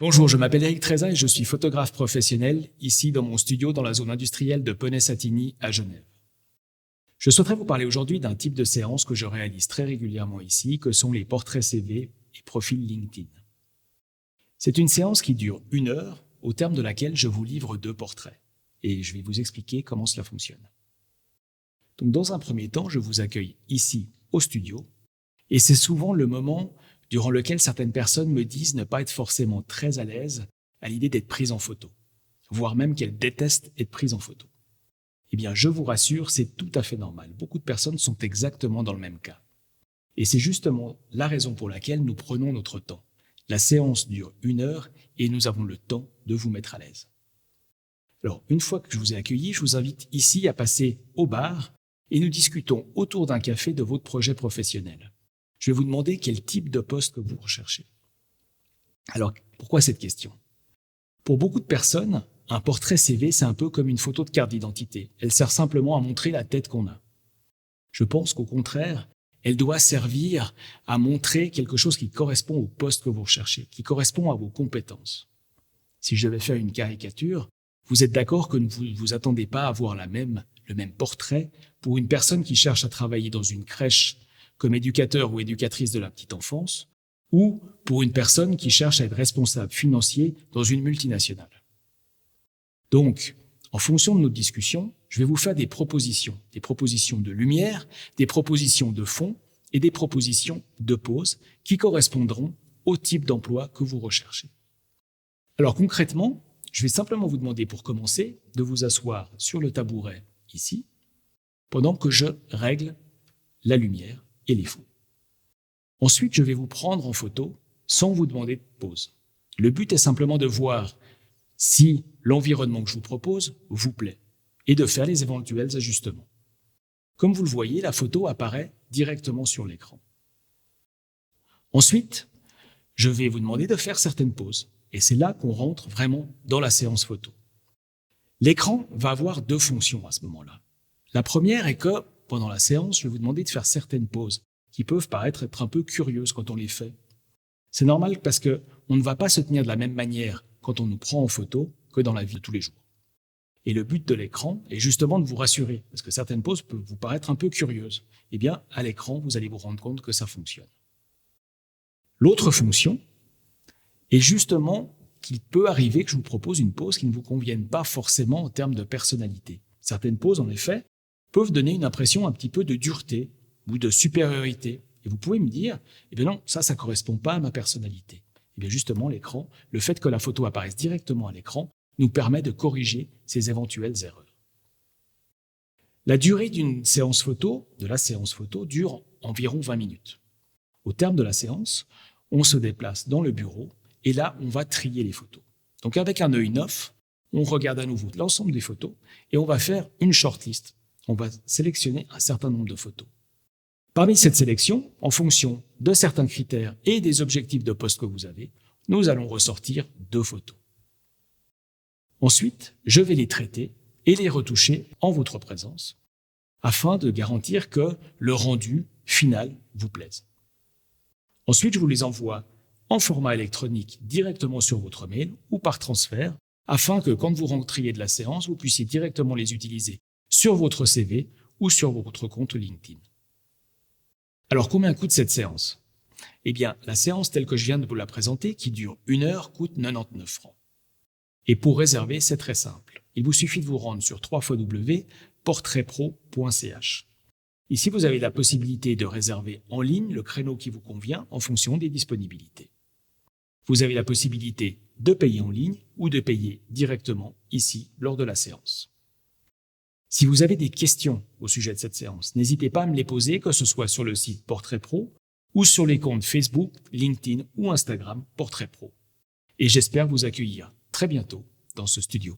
Bonjour, je m'appelle Eric Treza et je suis photographe professionnel ici dans mon studio dans la zone industrielle de Peney-Satigny à Genève. Je souhaiterais vous parler aujourd'hui d'un type de séance que je réalise très régulièrement ici, que sont les portraits CV et profils LinkedIn. C'est une séance qui dure 1 heure, au terme de laquelle je vous livre 2 portraits. Et je vais vous expliquer comment cela fonctionne. Donc, dans un premier temps, je vous accueille ici au studio et c'est souvent le moment durant lequel certaines personnes me disent ne pas être forcément très à l'aise à l'idée d'être prises en photo, voire même qu'elles détestent être prises en photo. Eh bien, je vous rassure, c'est tout à fait normal. Beaucoup de personnes sont exactement dans le même cas. Et c'est justement la raison pour laquelle nous prenons notre temps. La séance dure 1 heure et nous avons le temps de vous mettre à l'aise. Alors, une fois que je vous ai accueilli, je vous invite ici à passer au bar et nous discutons autour d'un café de votre projet professionnel. Je vais vous demander quel type de poste que vous recherchez. Alors, pourquoi cette question ? Pour beaucoup de personnes, un portrait CV, c'est un peu comme une photo de carte d'identité. Elle sert simplement à montrer la tête qu'on a. Je pense qu'au contraire, elle doit servir à montrer quelque chose qui correspond au poste que vous recherchez, qui correspond à vos compétences. Si je devais faire une caricature, vous êtes d'accord que vous ne vous attendez pas à avoir le même portrait pour une personne qui cherche à travailler dans une crèche comme éducateur ou éducatrice de la petite enfance, ou pour une personne qui cherche à être responsable financier dans une multinationale. Donc, en fonction de notre discussion, je vais vous faire des propositions de lumière, des propositions de fond et des propositions de pose qui correspondront au type d'emploi que vous recherchez. Alors concrètement, je vais simplement vous demander pour commencer de vous asseoir sur le tabouret ici, pendant que je règle la lumière et les fonds. Ensuite, je vais vous prendre en photo sans vous demander de pose. Le but est simplement de voir si l'environnement que je vous propose vous plaît et de faire les éventuels ajustements. Comme vous le voyez, la photo apparaît directement sur l'écran. Ensuite, je vais vous demander de faire certaines pauses et c'est là qu'on rentre vraiment dans la séance photo. L'écran va avoir 2 fonctions à ce moment-là. La première est que pendant la séance, je vais vous demander de faire certaines pauses qui peuvent paraître être un peu curieuses quand on les fait. C'est normal parce qu'on ne va pas se tenir de la même manière quand on nous prend en photo que dans la vie de tous les jours. Et le but de l'écran est justement de vous rassurer, parce que certaines pauses peuvent vous paraître un peu curieuses. Eh bien, à l'écran, vous allez vous rendre compte que ça fonctionne. L'autre fonction est justement qu'il peut arriver que je vous propose une pose qui ne vous convienne pas forcément en termes de personnalité. Certaines poses, en effet, peuvent donner une impression un petit peu de dureté ou de supériorité. Et vous pouvez me dire, eh bien non, ça ne correspond pas à ma personnalité. Eh bien justement, l'écran, le fait que la photo apparaisse directement à l'écran, nous permet de corriger ces éventuelles erreurs. La durée de la séance photo, dure environ 20 minutes. Au terme de la séance, on se déplace dans le bureau et là, on va trier les photos. Donc avec un œil neuf, on regarde à nouveau l'ensemble des photos et on va faire une shortlist. On va sélectionner un certain nombre de photos. Parmi cette sélection, en fonction de certains critères et des objectifs de poste que vous avez, nous allons ressortir 2 photos. Ensuite, je vais les traiter et les retoucher en votre présence afin de garantir que le rendu final vous plaise. Ensuite, je vous les envoie en format électronique directement sur votre mail ou par transfert afin que quand vous rentriez de la séance, vous puissiez directement les utiliser sur votre CV ou sur votre compte LinkedIn. Alors, combien coûte cette séance ? Eh bien, la séance telle que je viens de vous la présenter, qui dure 1 heure, coûte 99 francs. Et pour réserver, c'est très simple. Il vous suffit de vous rendre sur www.portraitpro.ch. Ici, vous avez la possibilité de réserver en ligne le créneau qui vous convient en fonction des disponibilités. Vous avez la possibilité de payer en ligne ou de payer directement ici lors de la séance. Si vous avez des questions au sujet de cette séance, n'hésitez pas à me les poser, que ce soit sur le site Portrait Pro ou sur les comptes Facebook, LinkedIn ou Instagram Portrait Pro. Et j'espère vous accueillir très bientôt dans ce studio.